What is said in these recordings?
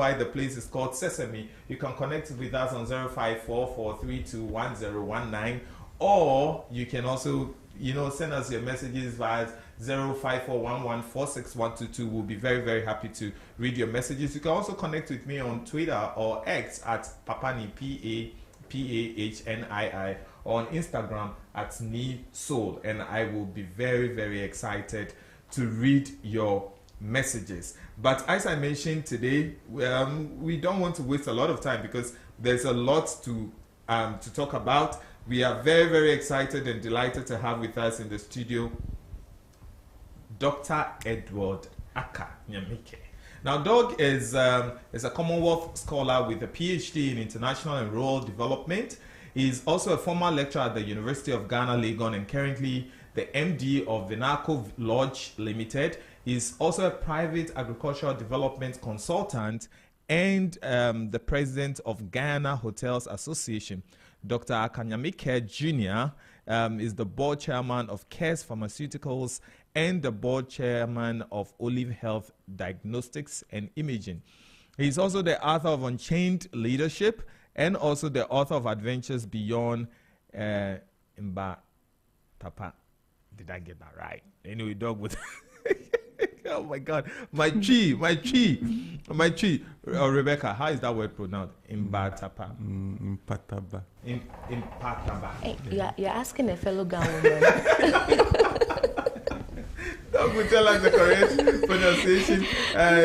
why the place is called Sesame, you can connect with us on 0544321019, or you can also, send us your messages via 0541146122. We'll be very, very happy to read your messages. You can also connect with me on Twitter or X at Papani, PAPAHNII, or on Instagram at NiSoul, and I will be very, very excited to read your messages. But as I mentioned today, we don't want to waste a lot of time because there's a lot to talk about. We are very, very excited and delighted to have with us in the studio Dr. Edward Aka Nyamike. Now, Doug is a Commonwealth scholar with a PhD in International and Rural Development. He's also a former lecturer at the University of Ghana, Legon, and currently the MD of Vinako Lodge Limited. He's also a private agricultural development consultant and the president of Ghana Hotels Association. Dr. Aka Nyamike Jr. Is the board chairman of Cares Pharmaceuticals and the board chairman of Olive Health Diagnostics and Imaging. He's also the author of Unchained Leadership and also the author of Adventures Beyond Imba Papa. Did I get that right? Anyway, dog with... Oh my God, my chi. Rebecca, how is that word pronounced? Imbatapa. Impataba. Impataba. Hey, you're asking a fellow Ghan woman. Doug will tell us the correct pronunciation.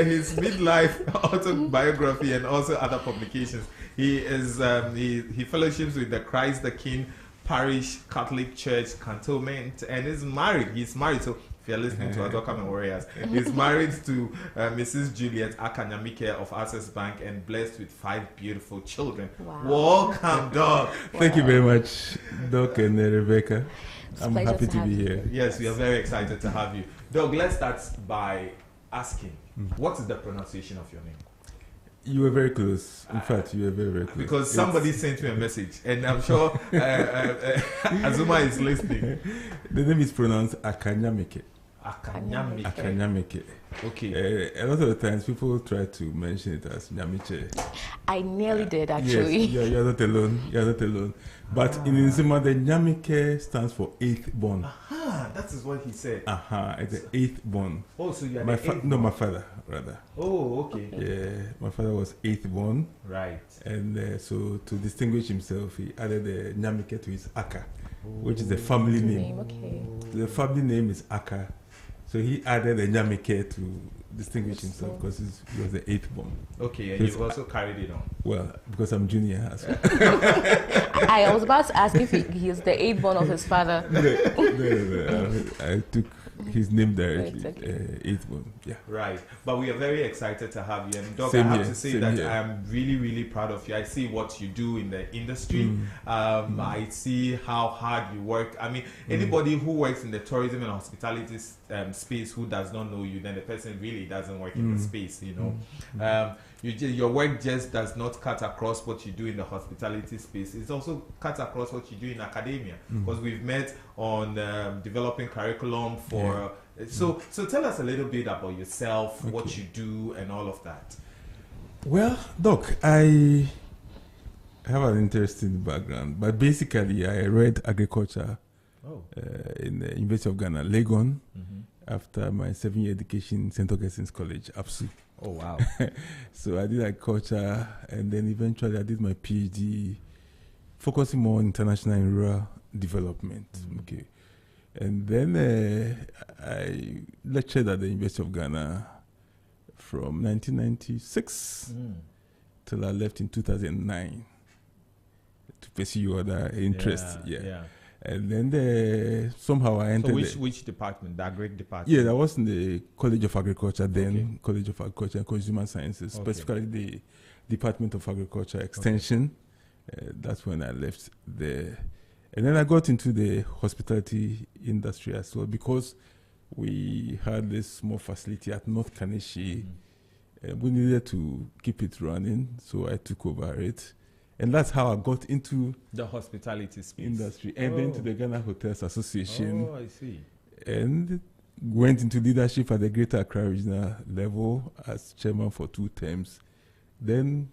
His midlife autobiography and also other publications. He is he fellowships with the Christ the King Parish Catholic Church Cantonment and is married. He's married, so if you're listening to us, welcome and warriors. He's married to Mrs. Juliet Aka Nyamike of Access Bank and blessed with 5 beautiful children. Wow. Welcome, Doug. Thank you very much, Doc and Rebecca. I'm happy to be you. here. Yes, we are very excited to have you. Doug, let's start by asking, what is the pronunciation of your name? You were very close. In fact, you were very, very close. Because somebody sent me a message, and I'm sure Azuma is listening. The name is pronounced Akanyamike. Akanyamike. Akanyamike. Okay. A lot of the times people try to mention it as Nyamiche. I nearly did, actually. Yes, you're not alone. You're not alone. But in Nzima, the Nyamike stands for 8th born. Aha, that is what he said. Aha, it's the 8th born. Oh, so you are My the 8th No, born. my father, rather. Oh, okay. Yeah, my father was 8th born. Right. And so to distinguish himself, he added the Nyamike to his Aka, which is the family name. Okay. The family name is Aka. So he added the Nyamike to distinguish himself because he was the 8th born. Okay, and So you've also carried it on. Well, because I'm junior as well. I was about to ask if he is the 8th born of his father. No, I took his name directly. Right, okay. 8th born, yeah. Right. But we are very excited to have you. And Doug, Same I have here, to say same that here. I'm really, really proud of you. I see what you do in the industry. I see how hard you work. I mean, anybody who works in the tourism and hospitality space who does not know you, then the person really doesn't work in the space, your work just does not cut across what you do in the hospitality space. It's also cut across what you do in academia, because we've met on developing curriculum for... So tell us a little bit about yourself, what you do, and all of that. Well, Doc, I have an interesting background, but basically I read agriculture in the University of Ghana, Legon, after my 7-year education in St. Augustine's College, APSU. Oh, wow. So I did agriculture, and then eventually I did my PhD, focusing more on international and rural development. Okay. And then I lectured at the University of Ghana from 1996 till I left in 2009 to pursue other interests. Yeah. And then somehow I entered. So which department? The agric department? Yeah, I was in the College of Agriculture then, College of Agriculture and Consumer Sciences, specifically the Department of Agriculture Extension. That's when I left there. And then I got into the hospitality industry as well because we had this small facility at North Kaneshi. We needed to keep it running, so I took over it. And that's how I got into the hospitality space industry and then to the Ghana Hotels Association. Oh, I see. And went into leadership at the Greater Accra Regional level as chairman for 2 terms. Then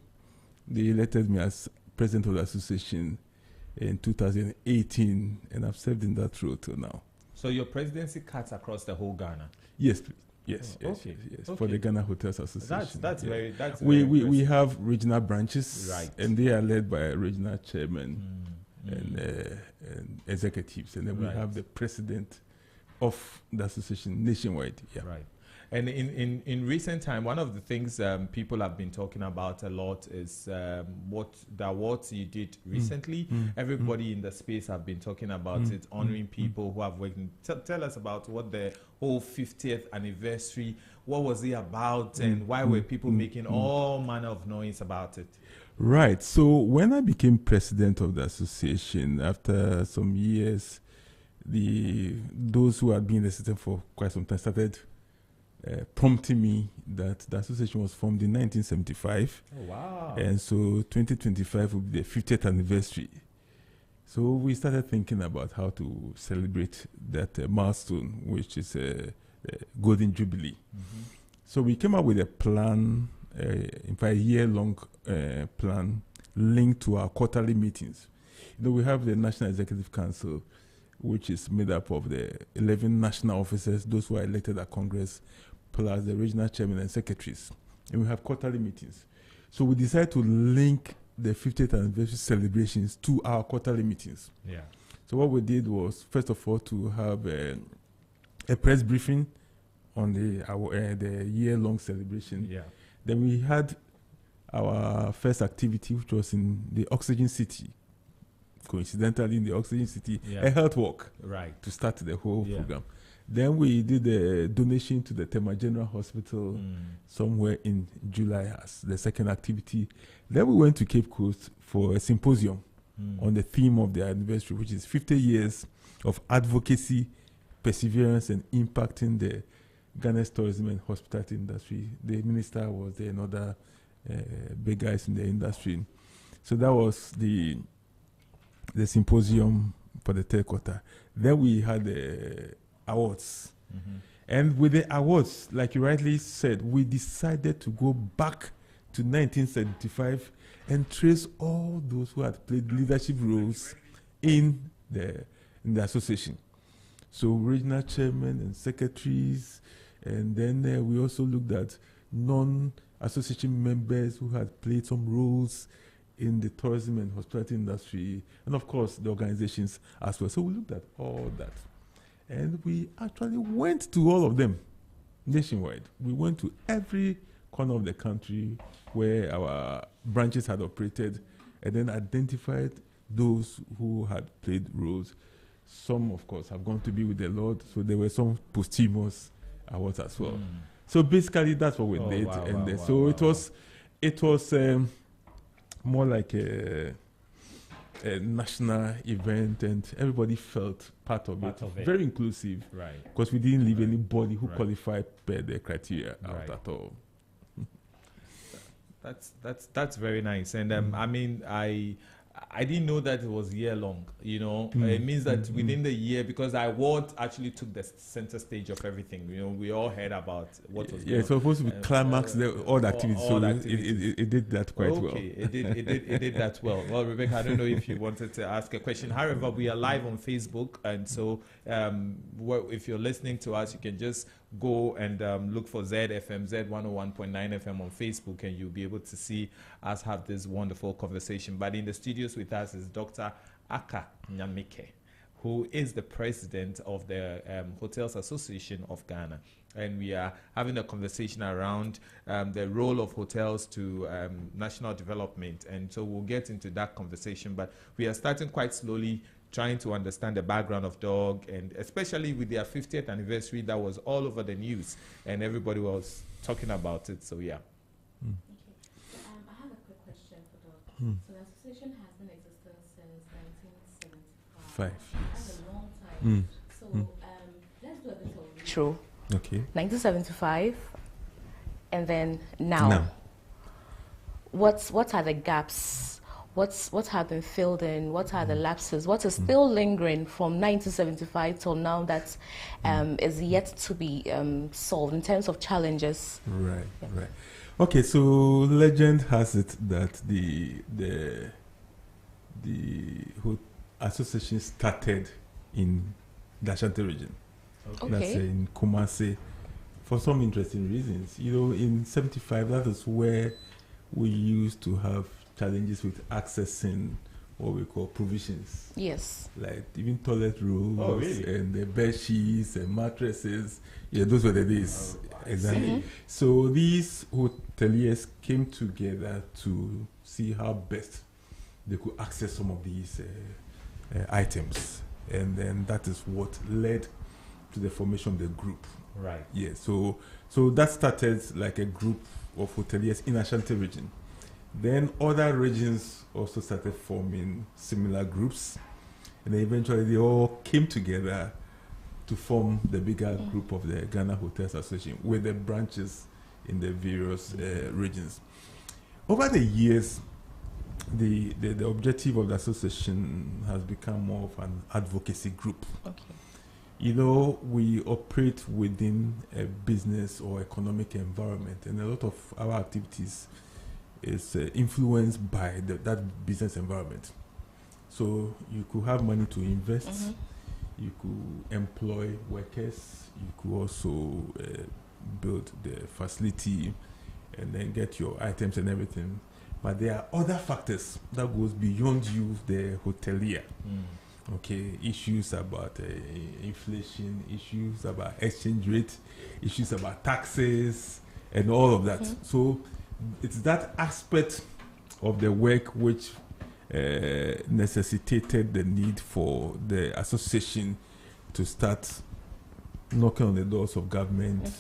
they elected me as president of the association in 2018, and I've served in that role till now. So your presidency cuts across the whole Ghana? Yes, please. Yes, Oh, yes, okay. yes. Okay. For the Ghana Hotels Association. That's yeah. very that's We very we impressive. have regional branches, Right. and they are led by a regional chairman Mm. and executives, and then we Right. have the president of the association nationwide. Yeah. Right. And in recent time, one of the things people have been talking about a lot is what the awards you did recently. Everybody in the space have been talking about it, honoring people who have worked. Tell us about what the whole 50th anniversary, what was it about, and why were people making all manner of noise about it? Right. So when I became president of the association, after some years, those who had been in the system for quite some time started prompting me that the association was formed in 1975. Oh, wow. And so 2025 will be the 50th anniversary. So we started thinking about how to celebrate that milestone, which is a Golden Jubilee. So we came up with a plan, in fact, a year-long plan linked to our quarterly meetings. You know, we have the National Executive Council, which is made up of the 11 national officers, those who are elected at Congress, plus the regional chairman and secretaries. And we have quarterly meetings. So we decided to link the 50th anniversary celebrations to our quarterly meetings. Yeah. So what we did was, first of all, to have a press briefing on the year-long celebration. Yeah. Then we had our first activity, which was in the Oxygen City. Coincidentally, in the Oxygen City, Yeah. a health walk Right. to start the whole Yeah. program. Then we did a donation to the Tema General Hospital somewhere in July as the second activity. Then we went to Cape Coast for a symposium on the theme of the anniversary, which is 50 years of advocacy, perseverance, and impacting the Ghana's tourism and hospitality industry. The minister was there and other big guys in the industry. So that was the symposium for the third quarter. Then we had the awards. And with the awards, like you rightly said, we decided to go back to 1975 and trace all those who had played leadership roles in the association. So regional chairmen and secretaries, and then we also looked at non-association members who had played some roles in the tourism and hospitality industry, and of course the organizations as well. So we looked at all that. And we actually went to all of them nationwide. We went to every corner of the country where our branches had operated, and then identified those who had played roles. Some, of course, have gone to be with the Lord, so there were some posthumous awards as well. So basically, that's what we did. Wow, And wow, so wow, it was more like a national event, and everybody felt part of it. Very inclusive, Right. because we didn't leave anybody who Right. qualified per the criteria out Right. at all. That's very nice. And I mean, I didn't know that it was year long. You know, it means that within the year, because the award actually took the center stage of everything. You know, we all heard about what was Yeah, it's supposed to be climax all the activities. all So the it, activities. it did that quite well. Okay, it did that well. Well, Rebecca, I don't know if you wanted to ask a question. However, we are live on Facebook, and so if you're listening to us, you can just go and look for ZFM, Z101.9 FM on Facebook, and you'll be able to see us have this wonderful conversation. But in the studios with us is Dr. Aka Nyamike, who is the president of the Hotels Association of Ghana. And we are having a conversation around the role of hotels to national development. And so we'll get into that conversation. But we are starting quite slowly, trying to understand the background of DOG, and especially with their 50th anniversary, that was all over the news, and everybody was talking about it. So, yeah. Okay. I have a quick question for DOG. So the association has been in existence since 1975. 5 years. That's a long time. So let's do a bit of intro. Okay. 1975, and then now. What are the gaps? What have been filled in? What are the lapses? What is still lingering from 1975 till now that is yet to be solved in terms of challenges? Right, Yeah. right. Okay, so legend has it that the association started in the Ashanti region. Okay. That's in Kumasi, for some interesting reasons. You know, in 75, that is where we used to have challenges with accessing what we call provisions. Yes. Like even toilet rolls really? and the bed sheets and mattresses. Yeah, those were the days. Exactly. Mhm. So these hoteliers came together to see how best they could access some of these items. And then that is what led to the formation of the group. Right. Yeah, so that started like a group of hoteliers in Ashanti region. Then other regions also started forming similar groups, and then eventually they all came together to form the bigger group of the Ghana Hotels Association with the branches in the various regions. Over the years, the objective of the association has become more of an advocacy group. Okay. You know, we operate within a business or economic environment, and a lot of our activities is influenced by that business environment. So you could have money to invest, you could employ workers, you could also build the facility and then get your items and everything. But there are other factors that goes beyond you, the hotelier. Okay, issues about inflation, issues about exchange rate, issues about taxes, and all of that. So it's that aspect of the work which necessitated the need for the association to start knocking on the doors of government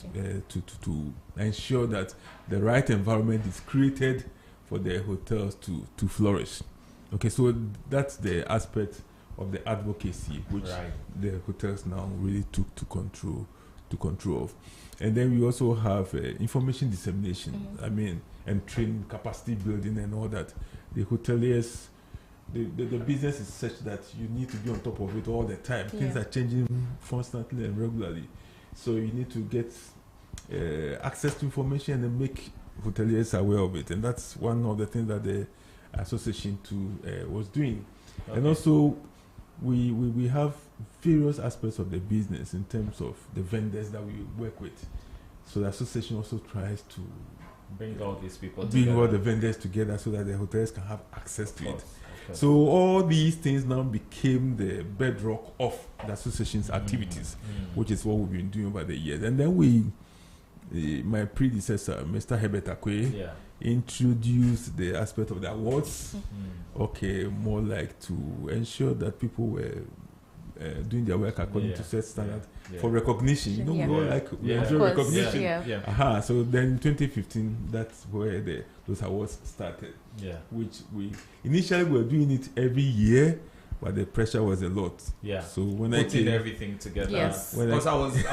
to ensure that the right environment is created for the hotels to flourish. Okay, so that's the aspect of the advocacy which the hotels now really took to control of. And then we also have information dissemination, I mean, and training, capacity building and all that. The hoteliers, the business is such that you need to be on top of it all the time. Things are changing constantly and regularly. So you need to get access to information and make hoteliers aware of it. And that's one of the things that the association too was doing. Okay. And also, we have various aspects of the business in terms of the vendors that we work with. So the association also tries to bring all these people bring together. all the vendors together so that the hotels can have access to it. So all these things now became the bedrock of the association's activities, which is what we've been doing over the years. And then my predecessor, Mr. Herbert Akwe, introduced the aspect of the awards. Okay, more like to ensure that people were doing their work according to set standards for recognition. You know, we enjoy recognition. So then in 2015, that's where those awards started. Which we initially were doing it every year, but the pressure was a lot. So when I putting everything together. Because I was there.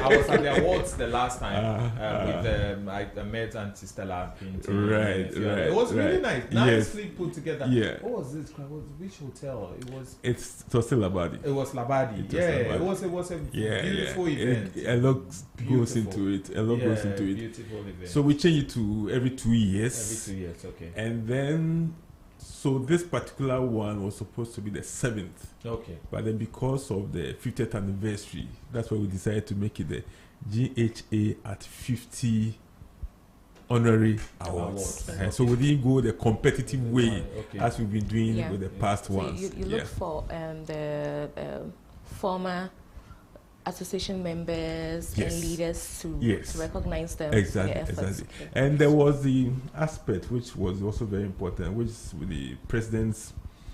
I was at the awards the last time with I met Auntie Stella painting. It was really nice. Nicely put together. What was this? Which hotel? It was still Labadi. It was Labadi. It was a beautiful event. A lot goes into it. Beautiful event. So we change it to every 2 years. Every 2 years, okay. And then, so this particular one was supposed to be the 7th. Okay. But then because of the 50th anniversary, that's why we decided to make it the GHA at 50 honorary awards. So we didn't go the competitive way as we've been doing with the past ones. You look for the former association members and leaders to recognize them. Exactly. And there was the aspect which was also very important, which is with the president's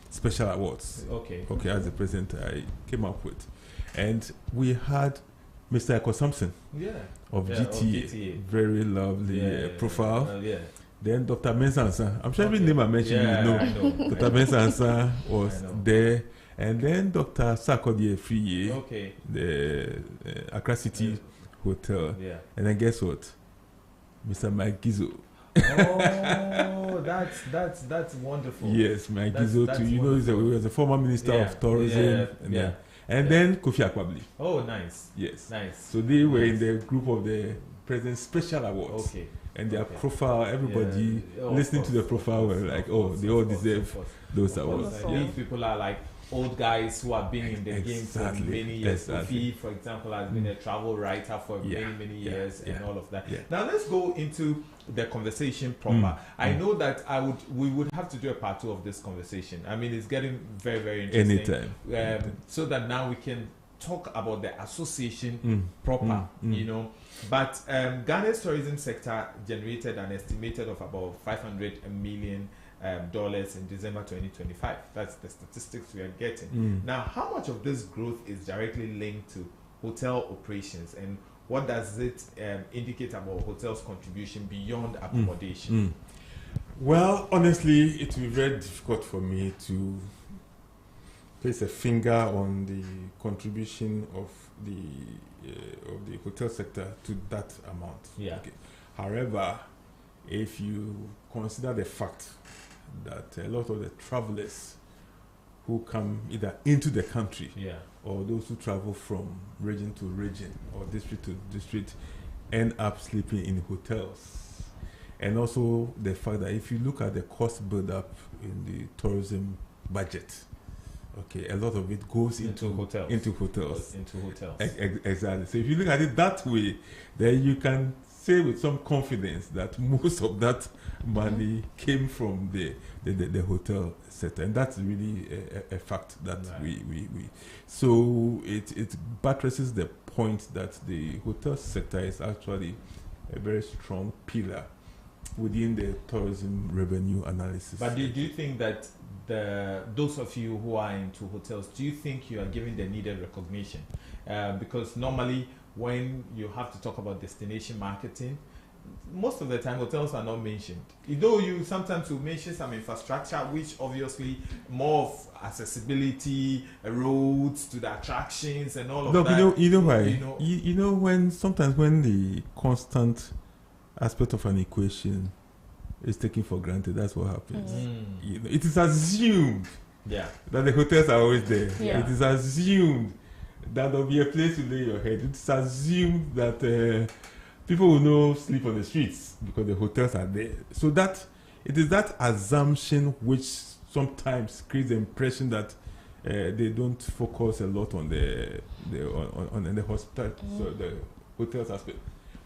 special awards. Okay, as the president I came up with. And we had Mr. Eko Sampson of GTA. Very lovely profile. Then Dr. Mensansa. I'm sure every name I mentioned you know. Dr. Mensansa was there. And then Dr. Sarkodie Friye, the Accra City Hotel. And then guess what? Mr. Mike Gizo. Oh, that's wonderful. Yes, Mike Gizo too. You know, he was a former minister of tourism. And then Kofi Akwabli. Oh, nice. Yes. Nice. So they were in the group of the President's Special Awards. and their profile, everybody listening to the profile were like, oh, they all deserve those awards. These people are like old guys who have been in the game for many years. Sophie, for example, has been a travel writer for many years and all of that. Now let's go into the conversation proper. I know that we would have to do a part 2 of this conversation. I mean, it's getting very, very interesting. Anytime. So that now we can talk about the association proper, you know. But Ghana's tourism sector generated an estimated of about $500 million in December 2025. That's the statistics we are getting. Now, how much of this growth is directly linked to hotel operations, and what does it indicate about hotels' contribution beyond accommodation? Well, honestly, it will be very difficult for me to place a finger on the contribution of the hotel sector to that amount. Okay. However, if you consider the fact that a lot of the travelers who come either into the country or those who travel from region to region or district to district end up sleeping in hotels, and also the fact that if you look at the cost build-up in the tourism budget, okay, a lot of it goes into hotels. Exactly. So if you look at it that way, then you can say with some confidence that most of that money came from the hotel sector, and that's really a fact that we so it buttresses the point that the hotel sector is actually a very strong pillar within the tourism revenue analysis. But do you think that those of you who are into hotels, do you think you are giving the needed recognition? Because normally when you have to talk about destination marketing, most of the time hotels are not mentioned. Though you sometimes will mention some infrastructure, which obviously more of accessibility, roads to the attractions and all of that. You know why? You know when sometimes when the constant aspect of an equation is taken for granted, that's what happens. You know, it is assumed that the hotels are always there. It is assumed that there'll be a place to lay your head. It's assumed that people will not sleep on the streets because the hotels are there. So that it is that assumption which sometimes creates the impression that they don't focus a lot on the hospital, so the hotels aspect.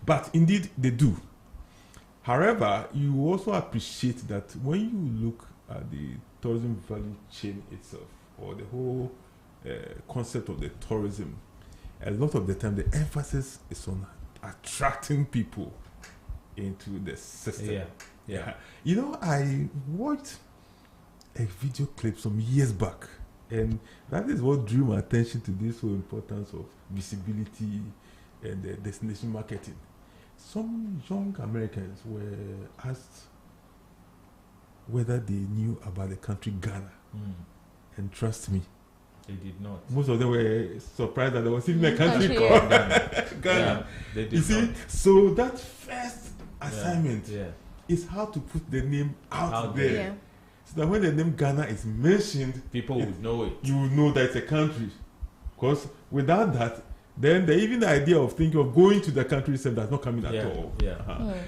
But indeed they do. However, you also appreciate that when you look at the tourism value chain itself, or the whole concept of the tourism, a lot of the time the emphasis is on attracting people into the system. You know, I watched a video clip some years back, and that is what drew my attention to this whole importance of visibility and destination marketing. Some young Americans were asked whether they knew about the country Ghana, and trust me, they did not. Most of them were surprised that there was even a country called Ghana. They did you see, not. so that first assignment is how to put the name out there. So that when the name Ghana is mentioned, people would know it. You will know that it's a country. Because without that, then even the idea of thinking of going to the country itself does not come in at all.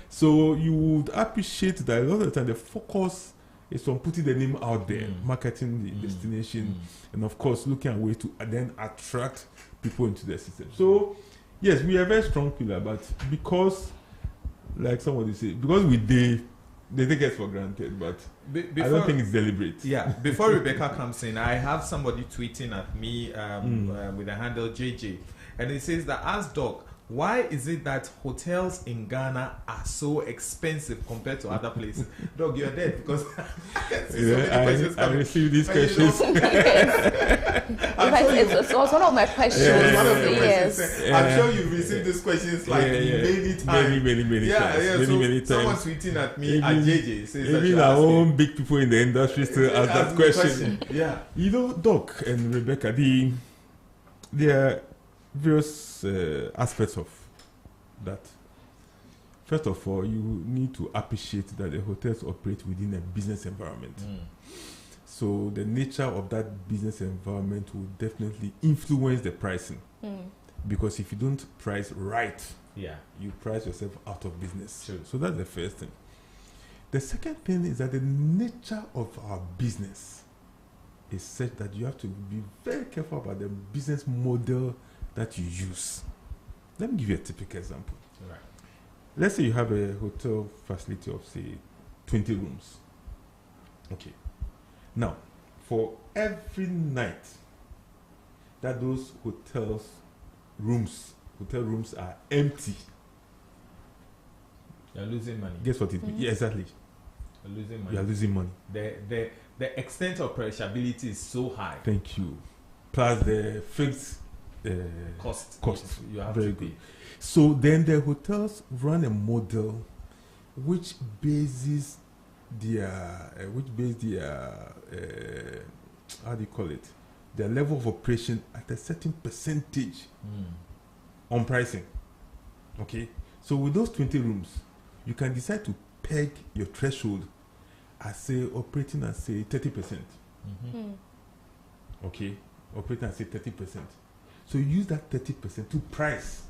So you would appreciate that a lot of the time the focus is on putting the name out there, marketing the destination, and of course looking at ways to then attract people into the system. So yes, we are a very strong pillar, but because, like somebody said, because they take us for granted, but I don't think it's deliberate. Before Rebecca comes in, I have somebody tweeting at me with the handle JJ, and it says that, ask Doc, why is it that hotels in Ghana are so expensive compared to other places? Doc, you're dead because I receive these questions. It was one of my questions. I'm sure you've received these questions many times. Many times. Many times. Someone tweeting at me at JJ says even our own big people in the industry still ask that question. You know, Doc and Rebecca, there are various aspects of that. First of all, you need to appreciate that the hotels operate within a business environment. So the nature of that business environment will definitely influence the pricing. Because if you don't price right Yeah. you price yourself out of business. True. So that's the first thing. The second thing is that the nature of our business is such that you have to be very careful about the business model that you use. Let me give you a typical example. Right. Let's say you have a hotel facility of, say, 20 rooms. Okay. Now, for every night that those hotel rooms are empty, You're losing money. guess what it means? Yeah, exactly. You're losing money. You are losing money. The extent of perishability is so high. Thank you. Plus the fixed Cost. You have very to good. pay. So then the hotels run a model which bases their how do you call it? Their level of operation at a certain percentage on pricing. Okay? So with those 20 rooms, you can decide to peg your threshold as, say, operating at, say, 30%. Okay? Operating at, say, 30%. So you use that 30% to price.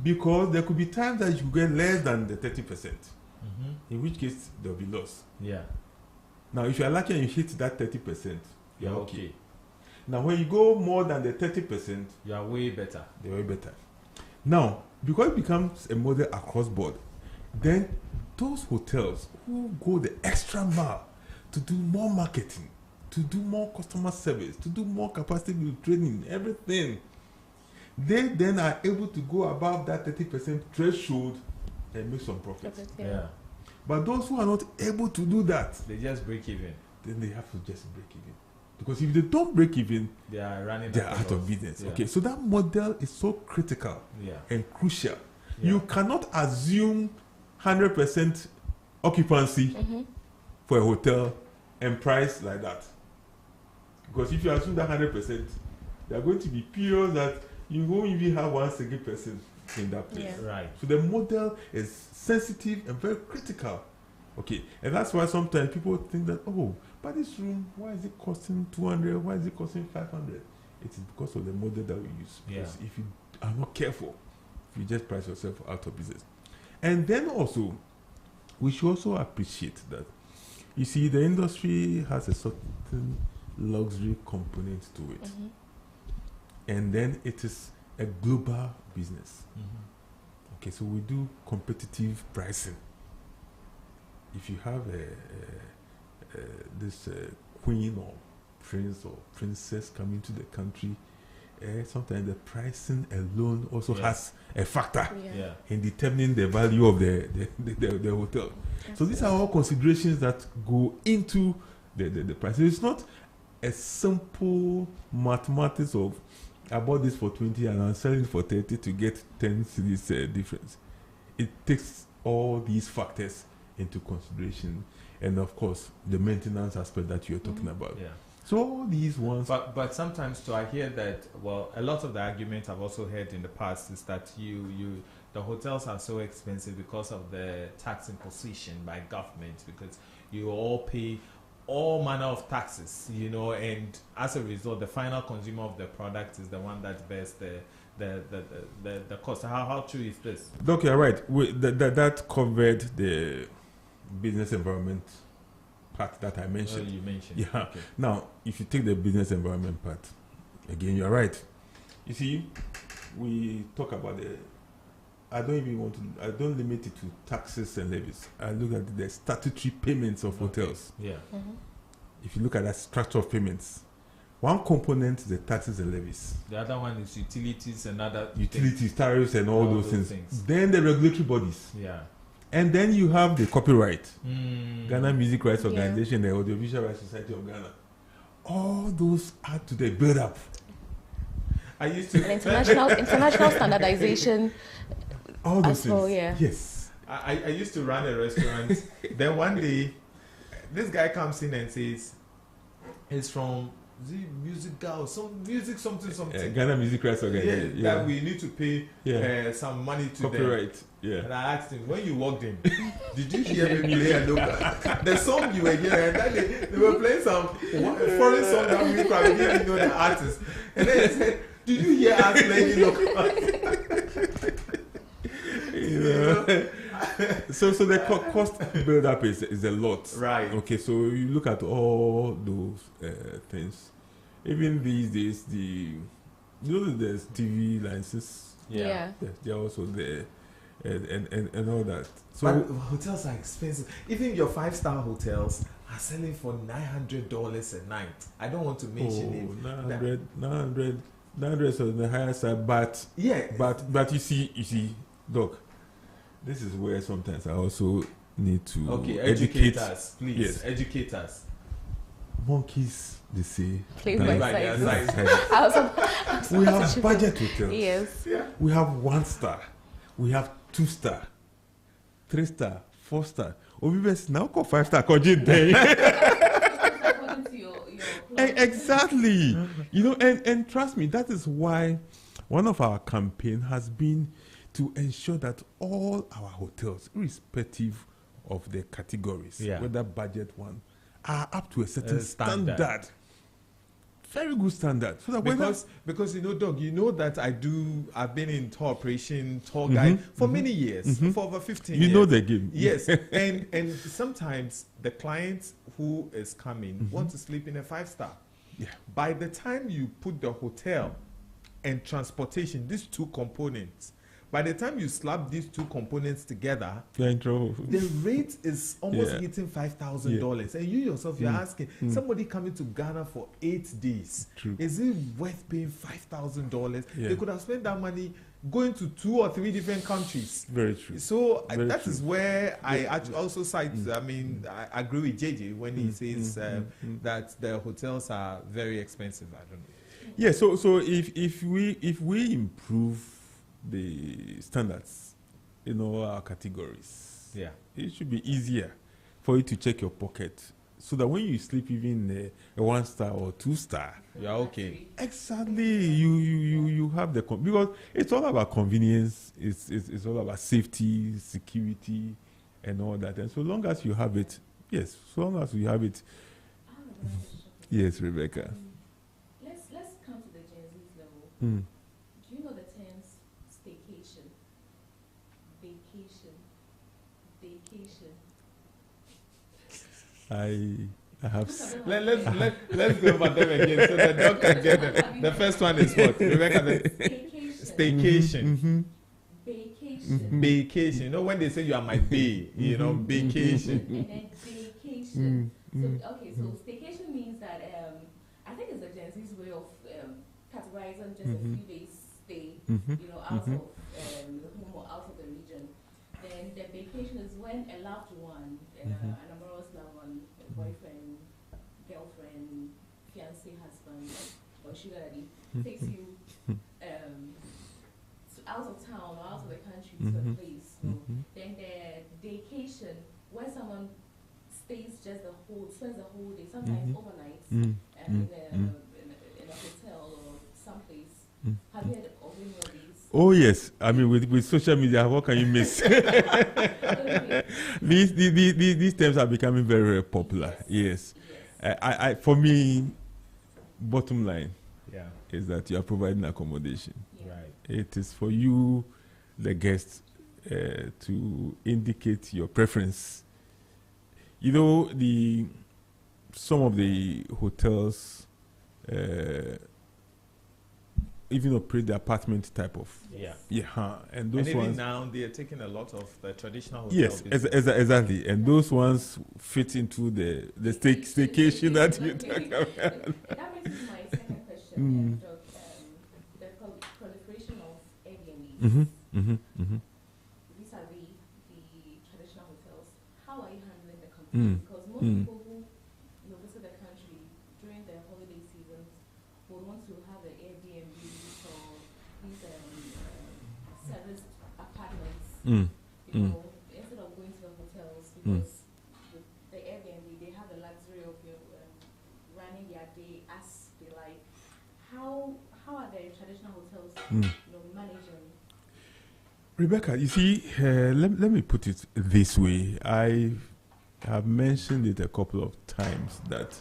Because there could be times that you get less than the 30%. In which case, there will be loss. Yeah. Now, if you are lucky and you hit that 30%, you are okay. Okay. Now, when you go more than the 30%, You are way better. they're way better. Now, because it becomes a model across board, then those hotels who go the extra mile to do more marketing, to do more customer service, to do more capacity building, training, everything, they then are able to go above that 30% threshold and make some profit. Yeah. But those who are not able to do that, They just break even. then they have to just break even. Because if they don't break even, They are running. they are at a out of loss. business. Yeah. Okay, so that model is so critical Yeah. and crucial. Yeah. You cannot assume 100% occupancy for a hotel and price like that. Because if you assume that 100%, there are going to be periods that you won't even have one single person in that place. Yeah. Right. So the model is sensitive and very critical. Okay, and that's why sometimes people think that, oh, but this room, why is it costing 200? Why is it costing 500? It is because of the model that we use. Because if you are not careful, you just price yourself out of business. And then also, we should also appreciate that, you see, the industry has a certain luxury component to it. And then it is a global business. Okay, so we do competitive pricing. If you have this queen or prince or princess coming to the country, sometimes the pricing alone also has a factor Yeah. in determining the value of the hotel. So these are all considerations that go into the price. It's not a simple mathematics of I bought this for 20 and I'm selling it for 30 to get 10 cities difference. It takes all these factors into consideration, and of course the maintenance aspect that you're talking about. Yeah. So all these ones. But sometimes too, I hear that, well, a lot of the arguments I've also heard in the past is that the hotels are so expensive because of the tax imposition by government, because you all pay all manner of taxes, and as a result, the final consumer of the product is the one that bears the cost. How true is this? Doc, you're right. That covered the business environment part that I mentioned. You mentioned. Yeah. Okay. Now, if you take the business environment part, again, you're right. You see, we talk about I don't limit it to taxes and levies. I look at the statutory payments of hotels. Yeah. If you look at that structure of payments, one component is the taxes and levies. The other one is utilities and other Utilities, tariffs, and all those things. things. Then the regulatory bodies. Yeah. And then you have the copyright. Ghana Music Rights Yeah. Organization, the Audiovisual Rights Society of Ghana. All those add to the build-up. I used to. And international standardization. All those As things. well, yeah. Yes. I used to run a restaurant. Then one day, this guy comes in and says, "He's from the music girl, some music something." Ghana Music Rights Organization. That we need to pay some money to them. Copyright. Yeah. And I asked him, when you walked in, did you hear me play a local? The song you were hearing, and then they were playing some foreign song that we probably didn't know the artist. And then he said, did you hear us playing local? So the cost build up is a lot. Right. Okay, so you look at all those things. Even these days, there's TV licenses. Yeah. They're also there, and all that. So but hotels are expensive. Even your 5-star hotels are selling for $900 a night. I don't want to mention it. 900 is on the higher side, but but you see, Doc, this is where sometimes I also need to educate us, please. Yes. Educate us. Monkeys, they say. Play by size. We have budget hotels. Yes. Yeah. We have 1-star. We have 2-star, 3-star, 4-star. Obviously, now call 5-star. Exactly. And trust me, that is why one of our campaign has been to ensure that all our hotels, irrespective of their categories, whether budget one, are up to a certain standard. Very good standard. So that because Doug, that I've been in tour operation, tour guide for many years, for over 15 years. You know the game. Yes. and sometimes the client who is coming wants to sleep in a 5-star. Yeah. By the time you put the hotel and transportation, these two components, by the time you slap these two components together, you're in trouble. The rate is almost hitting $5,000. And you yourself, you're asking, somebody coming to Ghana for 8 days, is it worth paying $5,000? They could have spent that money going to 2 or 3 different countries. Very true. So that is where I actually also cite, I agree with JJ when he says that the hotels are very expensive. I don't know. Yeah, so if we improve the standards in all our categories, it should be easier for you to check your pocket, so that when you sleep even a 1-star or 2-star, you're okay. Exactly, you have the because it's all about convenience. It's all about safety, security, and all that. And so long as you have it, yes. So long as you have it, yes, Rebecca. Let's come to the Gen Z level. Do you know the terms staycation, vacation? I have. Let's go over them again so the dog can get them. The first one is what? Rebecca, staycation. Vacation. When they say you are my bae, vacation. And then vacation. So staycation means that I think it's a Gen Z's way of categorizing just a few days stay, out of the home or out of the region. Then the vacation is when a loved one, an amorous loved one, a boyfriend, girlfriend, fiancé, husband, or sugar daddy, takes you out of town or out of the country to a place. So then the vacation, when someone spends the whole day, sometimes overnight, in a hotel or someplace. Have you heard of any of these? Oh yes, I mean with social media, what can you miss? These terms are becoming very, very popular. Yes. I for me, bottom line, is that you are providing accommodation. Right. It is for you, the guest, to indicate your preference. Some of the hotels even operate the apartment type of. And those even ones now they are taking a lot of the traditional hotel. Yes, exactly. And those ones fit into the staycation that you talk about. That brings me to my second question. The proliferation of Airbnb. Vis-a-vis the traditional hotels, how are you handling the competition? Because most people who visit the country during the holiday seasons will want to have an Airbnb or these serviced apartments. Instead of going to the hotels, because the Airbnb, they have the luxury of running their day as they like. How are the traditional hotels managing? Rebecca, you see, let me put it this way. I have mentioned it a couple of times that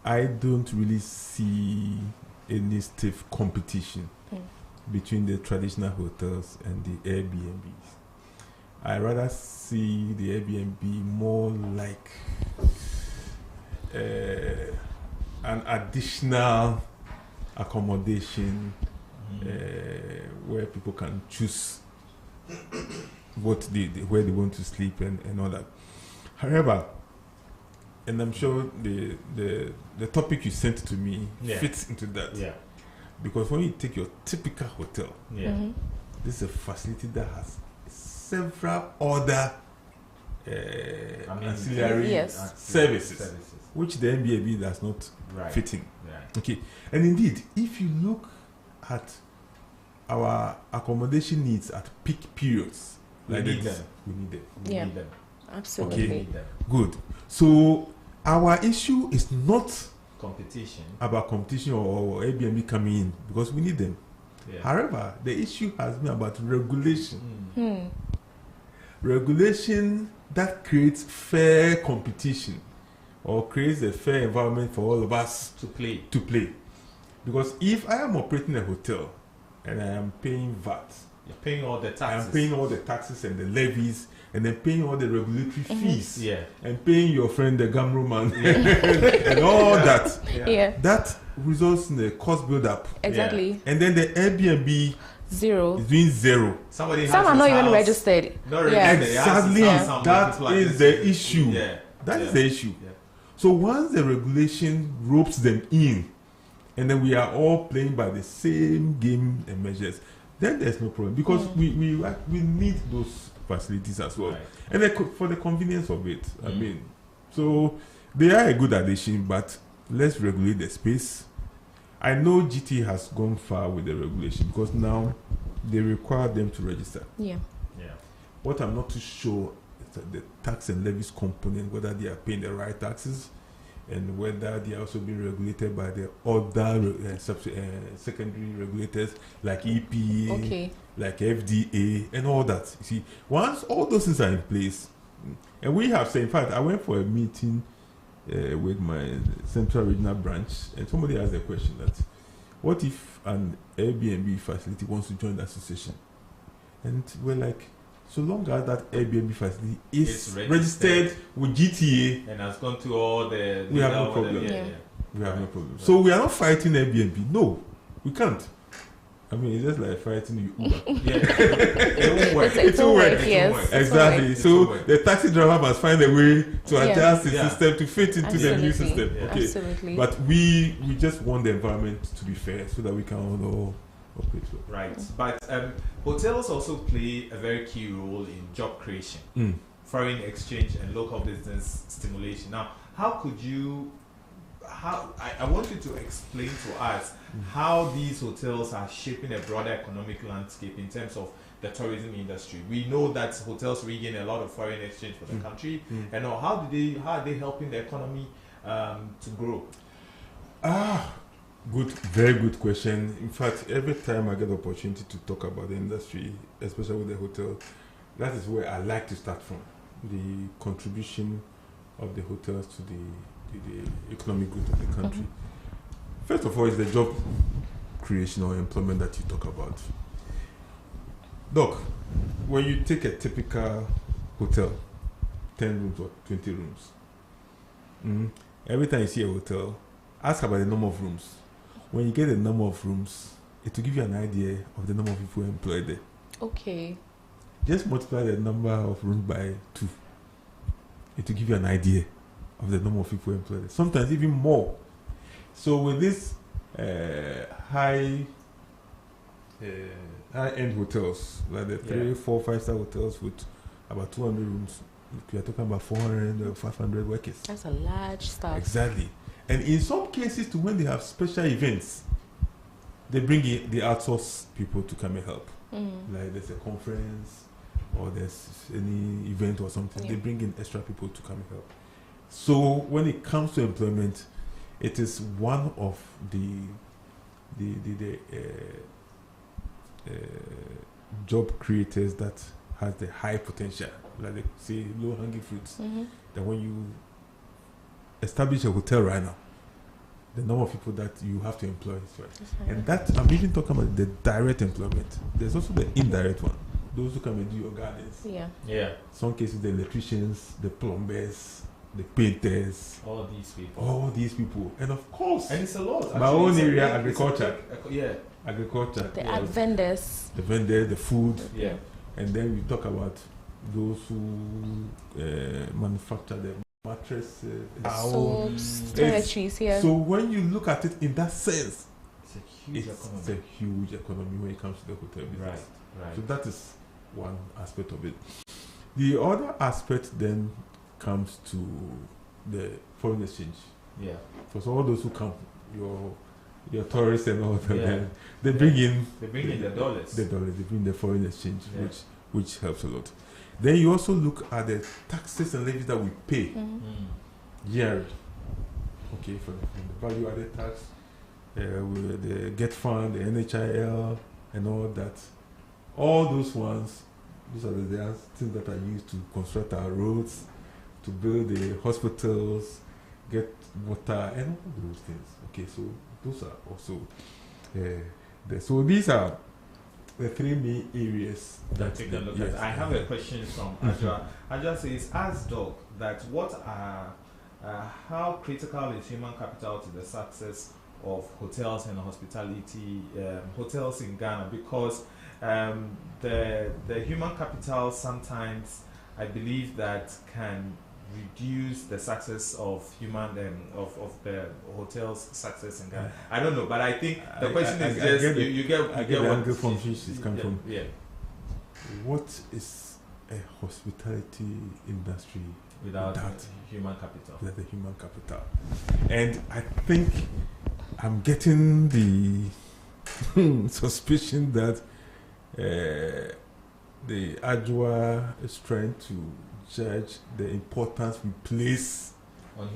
I don't really see any stiff competition between the traditional hotels and the Airbnbs. I rather see the Airbnb more like an additional accommodation where people can choose where they want to sleep and all that. However, and I'm sure the topic you sent to me fits into that. Yeah. Because when you take your typical hotel, this is a facility that has several other ancillary services, which the Airbnb does not fit in. Right. Okay. And indeed, if you look at our accommodation needs at peak periods, we need them. We need them. Absolutely. Okay. Good. So our issue is not about competition or Airbnb coming in, because we need them. Yeah. However, the issue has been about regulation. Regulation that creates fair competition or creates a fair environment for all of us to play. Because if I am operating a hotel and I am paying VAT, you're paying all the taxes. I'm paying all the taxes and the levies, and then paying all the regulatory fees, and paying your friend the Gamro man, and all that. That results in a cost build-up. Exactly. And then the Airbnb is doing zero. Some are not even registered. Exactly. That is the issue. That is the issue. So once the regulation ropes them in, and then we are all playing by the same game and measures, then there's no problem, because we need those facilities as well, and for the convenience of it. I mean, so they are a good addition, but let's regulate the space. I know GT has gone far with the regulation, because now they require them to register. What I'm not too sure is that the tax and levies component, whether they are paying the right taxes and whether they are also being regulated by the other secondary regulators like EPA, like FDA, and all that. You see, once all those things are in place, and we have said, in fact, I went for a meeting with my Central Regional branch, and somebody asked a question that, what if an Airbnb facility wants to join the association? And we're like, so long as that Airbnb facility is registered with GTA and has gone through all the, we have no problem. We have no problem. So we are not fighting Airbnb. No, we can't. I mean, it's just like fighting Uber. It won't work. It won't work. Yes, exactly. So the taxi driver must find a way to adjust the system to fit into the new system. Okay. Absolutely. But we just want the environment to be fair so that we can all operate well. Right. But hotels also play a very key role in job creation, foreign exchange, and local business stimulation. Now, how could you? I want you to explain to us how these hotels are shaping a broader economic landscape in terms of the tourism industry. We know that hotels regain a lot of foreign exchange for the country, and how are they helping the economy to grow? Good, very good question. In fact, every time I get the opportunity to talk about the industry, especially with the hotel, that is where I like to start from. The contribution of the hotels to the economic growth of the country. First of all, is the job creation or employment that you talk about. Doc, when you take a typical hotel, 10 rooms or 20 rooms, every time you see a hotel, ask about the number of rooms. When you get the number of rooms, it will give you an idea of the number of people employed there. Okay. Just multiply the number of rooms by 2. It will give you an idea of the number of people employed there. Sometimes even more. So with this high-end hotels, like the 3, 4, 5-star hotels with about 200 rooms, we are talking about 400 or 500 workers. That's a large staff. Exactly. And in some cases, to when they have special events, they outsource people to come and help. Like there's a conference or there's any event or something, they bring in extra people to come and help. So when it comes to employment, it is one of the job creators that has the high potential, like they say, low-hanging fruits. That when you establish a hotel right now, the number of people that you have to employ. And that, I'm even talking about the direct employment. There's also the indirect one. Those who come and do your gardens. Yeah. Yeah. Some cases, the electricians, the plumbers, the painters. All these people. All these people. And of course, and it's a lot. My own area, agriculture. Yeah. Agriculture. The vendors. The vendors, the food. Yeah. And then we talk about those who manufacture the mattress, soaps, toiletries, yeah. So when you look at it in that sense, it's a huge economy. It's a huge economy when it comes to the hotel business. Right. So that is one aspect of it. The other aspect then comes to the foreign exchange. Yeah. For all those who come, your tourists and all that, yeah. they bring in the dollars. The dollars, they bring the foreign exchange, which helps a lot. Then you also look at the taxes and levies that we pay yearly. Okay, for the value added tax, with the GET fund, the NHIL, and all that. All those ones, those are the things that are used to construct our roads, to build the hospitals, get water, and all those things. Okay, so those are also there. So these are the three main areas that take a look at. I have a question from Adja. Adja says, ask Doug that how critical is human capital to the success of hotels and hospitality, hotels in Ghana? Because the human capital sometimes, I believe, that can reduce the success of of the hotel's success in Ghana. I don't know, but I think the question is just you get the angle from which it's come from. Yeah. What is a hospitality industry without human capital? Without the human capital, and I think I'm getting the suspicion that the Adjoa is trying to judge the importance we place on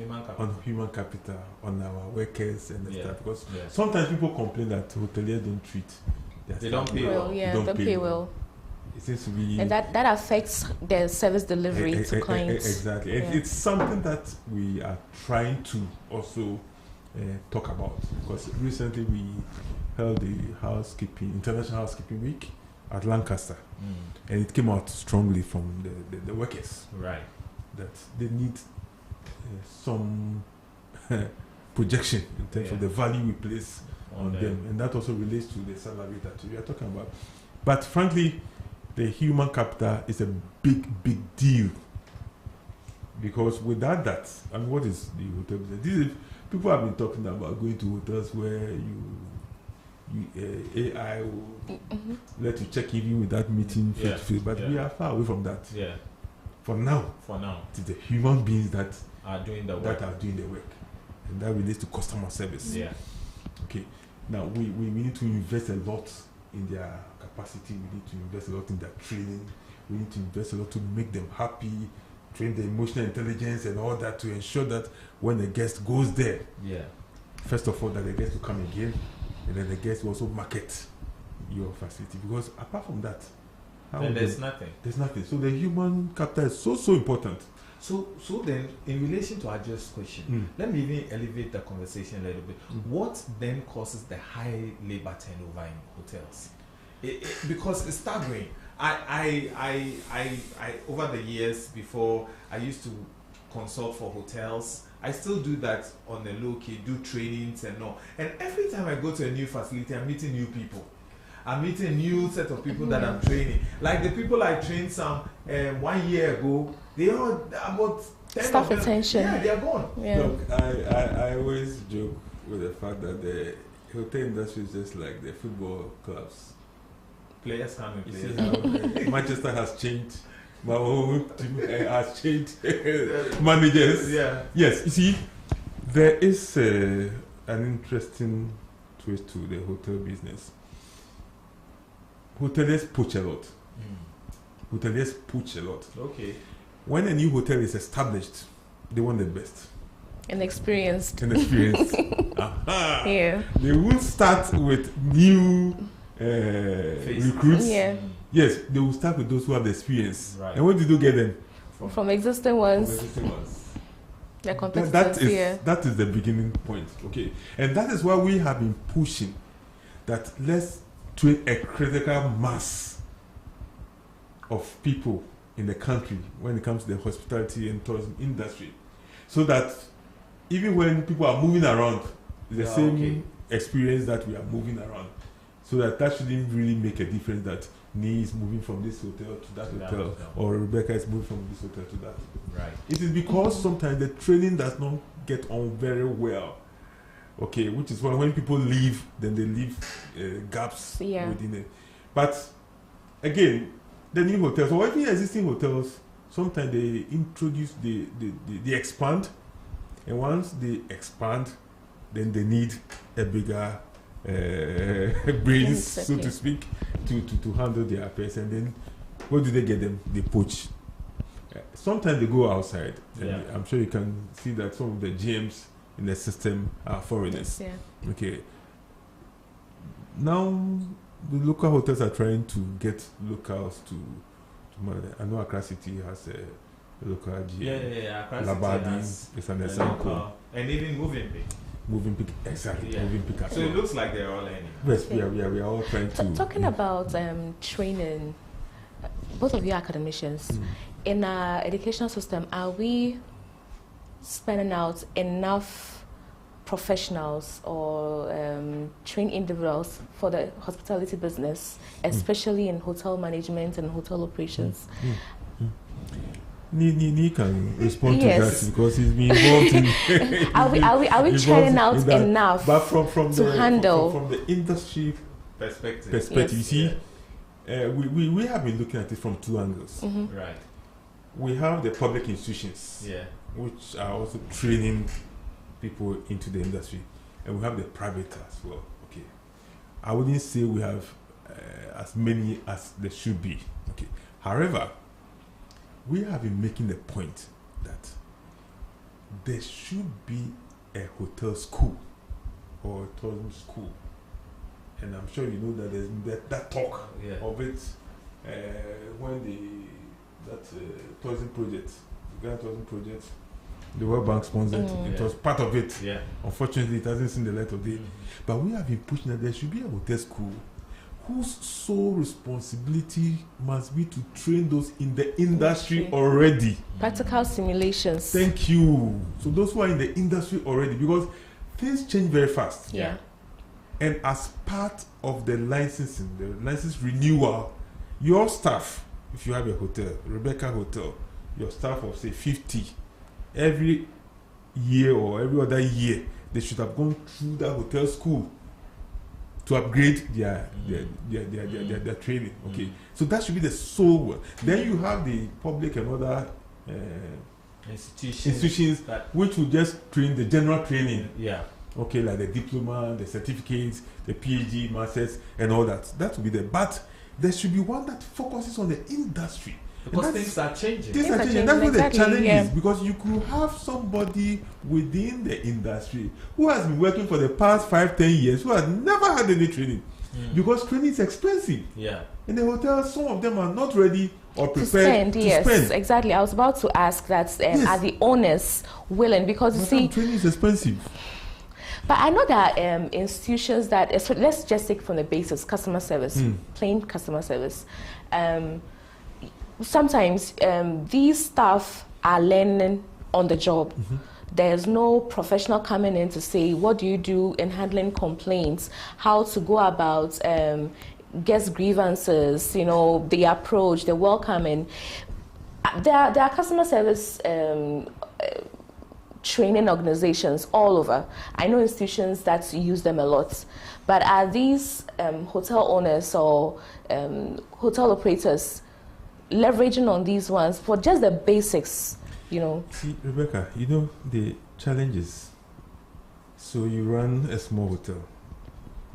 human capital, on our workers and stuff. Because sometimes people complain that hoteliers don't treat they don't pay well. Yeah, don't pay well. It seems to be, and that affects their service delivery to clients. Exactly. Yeah. It's something that we are trying to also talk about, because recently we held the International Housekeeping Week at Lancaster, and it came out strongly from the workers, right, that they need some projection in terms of the value we place on them, and that also relates to the salary that we are talking about. But frankly, the human capital is a big deal, because without that, I mean, what is the hotel business? People have been talking about going to hotels where AI will let you check in without meeting face to face, but we are far away from that. Yeah. For now, it is the human beings that are doing the work, and that relates to customer service. Yeah. Okay. Now we need to invest a lot in their capacity. We need to invest a lot in their training. We need to invest a lot to make them happy, train the emotional intelligence and all that, to ensure that when the guest goes there, first of all, that the guest will come again, and then the guest will also market your facility. Because apart from that, there's nothing. There's nothing. So the human capital is so important. So then, in relation to our just question, let me even elevate the conversation a little bit. What then causes the high labor turnover in hotels? Because it's staggering. I over the years before, I used to consult for hotels. I still do that on the low key, do trainings and all. And every time I go to a new facility, I'm meeting new people. I'm meeting a new set of people that I'm training. Like the people I trained some 1 year ago, they are about 10 staff retention. Yeah, they are gone. Yeah. Look, I always joke with the fact that the hotel industry is just like the football clubs. Players come and play. See how Manchester has changed. My own team has changed managers. Yeah. Yes, you see, there is an interesting twist to the hotel business. Hoteliers poach a lot. Hoteliers poach a lot. Okay. When a new hotel is established, they want the best. And experienced. Aha. Yeah. They will start with new recruits. Yeah. Yes, they will start with those who have the experience. Right. And where did you get them? From existing ones. That is the beginning point. Okay, and that is why we have been pushing that let's train a critical mass of people in the country when it comes to the hospitality and tourism industry, so that even when people are moving around, the same experience that we are moving around, so that shouldn't really make a difference that Nee is moving from this hotel to that hotel, or Rebecca is moving from this hotel to that. Right. It is because sometimes the training does not get on very well. Okay, which is why when people leave, then they leave gaps within it. But again, the new hotels, or even existing hotels, sometimes they introduce, they expand, and once they expand, then they need a bigger brains, so to speak, to handle their affairs. And then what do they get them? They poach. Sometimes they go outside. And I'm sure you can see that some of the GMs in the system are foreigners. Okay. Now the local hotels are trying to get locals to I know Accra City has a local GM. Labadi is an example. And even Moving Peak, exactly. Moving Peak. So it looks like they're all learning. Yes, we are all trying to. Talking about training, both of you are academicians. In our educational system, are we spending out enough professionals or trained individuals for the hospitality business, especially in hotel management and hotel operations? Ni can respond to that because he's been involved in. Are we training out enough? But from the industry perspective, you see, we have been looking at it from two angles. Right. We have the public institutions, which are also training people into the industry, and we have the private as well. Okay, I wouldn't say we have as many as there should be. Okay, however, we have been making the point that there should be a hotel school or a tourism school, and I'm sure you know that there's that talk of it when that tourism project, the Grand Tourism Project, the World Bank sponsored it was part of it. Unfortunately, it hasn't seen the light of day. But we have been pushing that there should be a hotel school whose sole responsibility must be to train those in the industry already. Practical simulations. Thank you. So those who are in the industry already, because things change very fast. And as part of the licensing, the license renewal, your staff, if you have a hotel, Rebecca Hotel, your staff of say 50, every year or every other year, they should have gone through that hotel school to upgrade their training. Okay, so that should be the sole work. Then you have the public and other institutions which will just train the general training. Okay, like the diploma, the certificates, the PhD, masters, and all that. That will be there. But there should be one that focuses on the industry. Because things are changing. Things are changing. That's what the challenge is. Because you could have somebody within the industry who has been working for the past 5-10 years who has never had any training. Because training is expensive. In the hotels, some of them are not ready or prepared to spend. Exactly. I was about to ask that are the owners willing? Because you see, training is expensive. But I know that institutions that, let's just take from the basics, customer service, plain customer service. Sometimes these staff are learning on the job. There's no professional coming in to say, what do you do in handling complaints, how to go about guest grievances, the approach, the welcoming. There are customer service training organizations all over. I know institutions that use them a lot. But are these hotel owners or hotel operators leveraging on these ones for just the basics, See, Rebecca, the challenges. So you run a small hotel.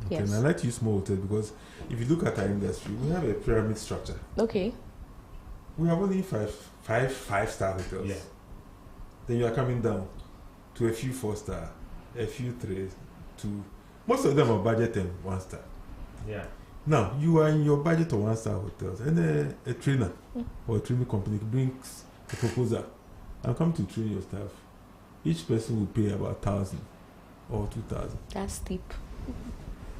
Okay, and I like to use small hotel because if you look at our industry, we have a pyramid structure. Okay. We have only five-star hotels. Then you are coming down to a few 4-star, a few 3, 2. Most of them are budget and 1-star. Now, you are in your budget of 1-star hotels, and a trainer or a training company brings a proposal. I'm coming to train your staff. each person will pay about 1,000 or 2,000. That's steep.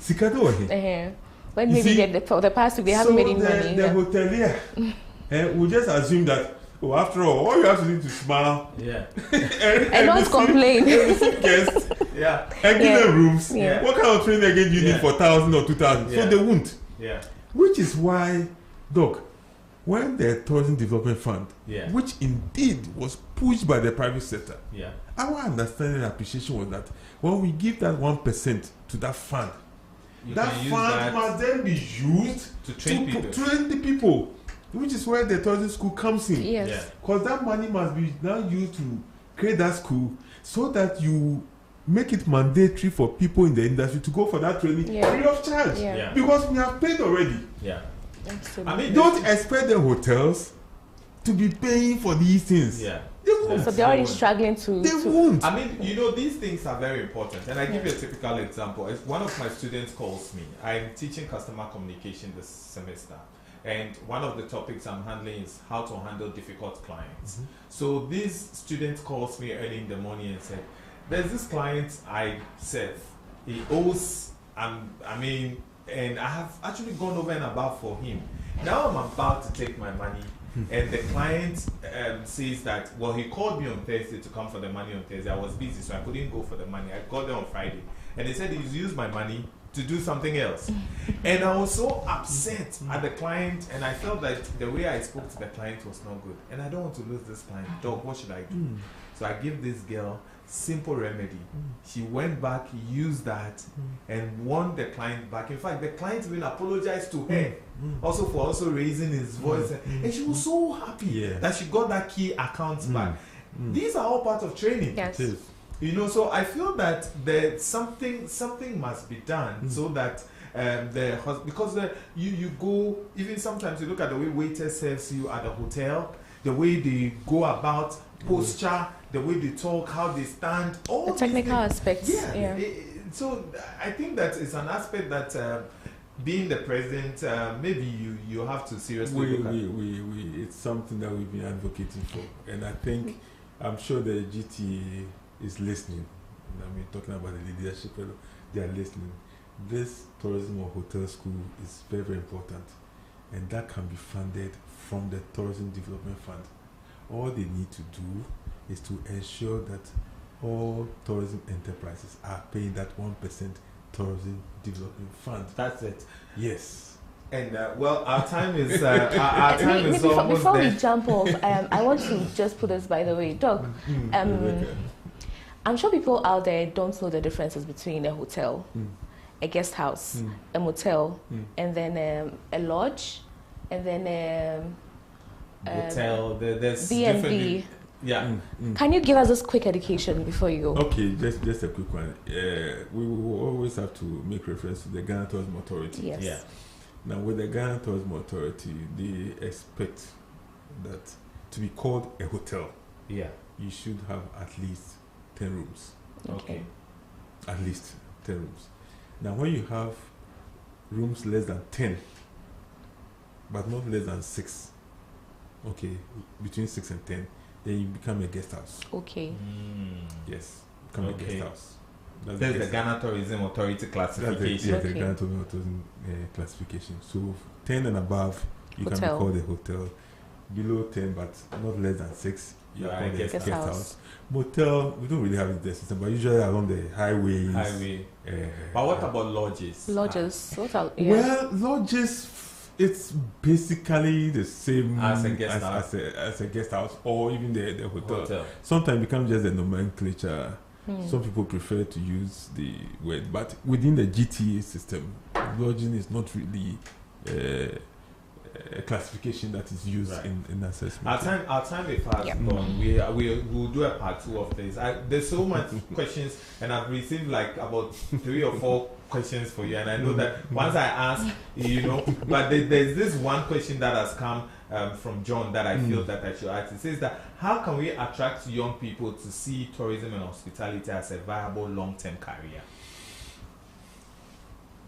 Sikado wahi. When You maybe see, the past they haven't made any money. The hotelier will just assume that, oh, after all you have to do to smile. Yeah. and don't complain. Guests. Yeah. And give them rooms. Yeah. What kind of training again you need for 1,000 or 2,000? Yeah. So they won't. Yeah. Which is why, Doc, when the Tourism Development Fund, Yeah. which indeed was pushed by the private sector, Yeah. our understanding and appreciation was that when we give that 1% to that fund, You that can use fund that must then be used to train people. train the people, which is where the tourism school comes in. Yes. Yeah. Because that money must be now used to create that school so that you make it mandatory for people in the industry to go for that training free of charge. Yeah. Yeah. Because we have paid already. Yeah. Absolutely. I mean, Don't expect the hotels to be paying for these things. Yeah. They won't. So they're already struggling to. They won't. I mean, these things are very important. And I give you a typical example. If one of my students calls me, I'm teaching customer communication this semester. And one of the topics I'm handling is how to handle difficult clients. Mm-hmm. So this student calls me early in the morning and said, there's this client I serve. He owes, and I have actually gone over and above for him. Now I'm about to take my money. And the client says that, well, he called me on Thursday to come for the money on Thursday. I was busy, so I couldn't go for the money. I called them on Friday. And they said he's used my money to do something else. And I was so upset at the client, and I felt that the way I spoke to the client was not good. And I don't want to lose this client. Dog, what should I do? So I give this girl simple remedy. She went back, used that, and won the client back. In fact, the client even apologized to her also for also raising his voice, and she was so happy that she got that key account back. These are all part of training. Yes. It is. So I feel that something must be done so that because you go, even sometimes you look at the way waiters serves you at the hotel, the way they go about posture, the way they talk, how they stand, all The technical aspects. Yeah. So I think that it's an aspect that being the president, maybe you have to seriously look at. It's something that we've been advocating for, and I think I'm sure the GT is listening. I mean, talking about the leadership, they are listening. This tourism or hotel school is very, very important, and that can be funded from the Tourism Development Fund. All they need to do is to ensure that all tourism enterprises are paying that 1% tourism development fund. That's it. Yes. And well, our time is our time is almost Before there. we jump off, I want to just put this by the way, Doc. I'm sure people out there don't know the differences between a hotel, a guest house, a motel, and then a lodge, and then Hotel. There's B&B. different. Yeah. Can you give us this quick education before you go? Okay, just a quick one. We will always have to make reference to the Ghana Tourism Authority. Yes. Yeah. Now, with the Ghana Tourism Authority, they expect that to be called a hotel, Yeah. you should have at least 10 rooms. Okay. At least 10 rooms. Now, when you have rooms less than 10, but not less than 6, okay, between 6 and 10, then you become a guest house. Okay. Yes, become a guest house. That's There's the guest Ghana Tourism Authority That's classification. the Okay. Ghana Tourism classification. So 10 and above, you can be Hotel. called a hotel. Below 10, but not less than 6, you are Right, called a guest guest house. house. Motel, we don't really have it in the system, but usually along the highways. Highway. But what about lodges? Lodges. What are, Well, lodges, it's basically the same As a guest house. as a guest house, or even the hotel. Hotel. Sometimes it becomes just a nomenclature. Some people prefer to use the word, but within the GTA system, lodging is not really a classification that is used Right. in assessment. Our time is fast Yeah. gone. We will do a part 2 of this. There's so much questions, and I've received like about 3 or 4 questions for you. And I know that once I ask, but there's this one question that has come from John that I feel that I should ask. It says that how can we attract young people to see tourism and hospitality as a viable long-term career?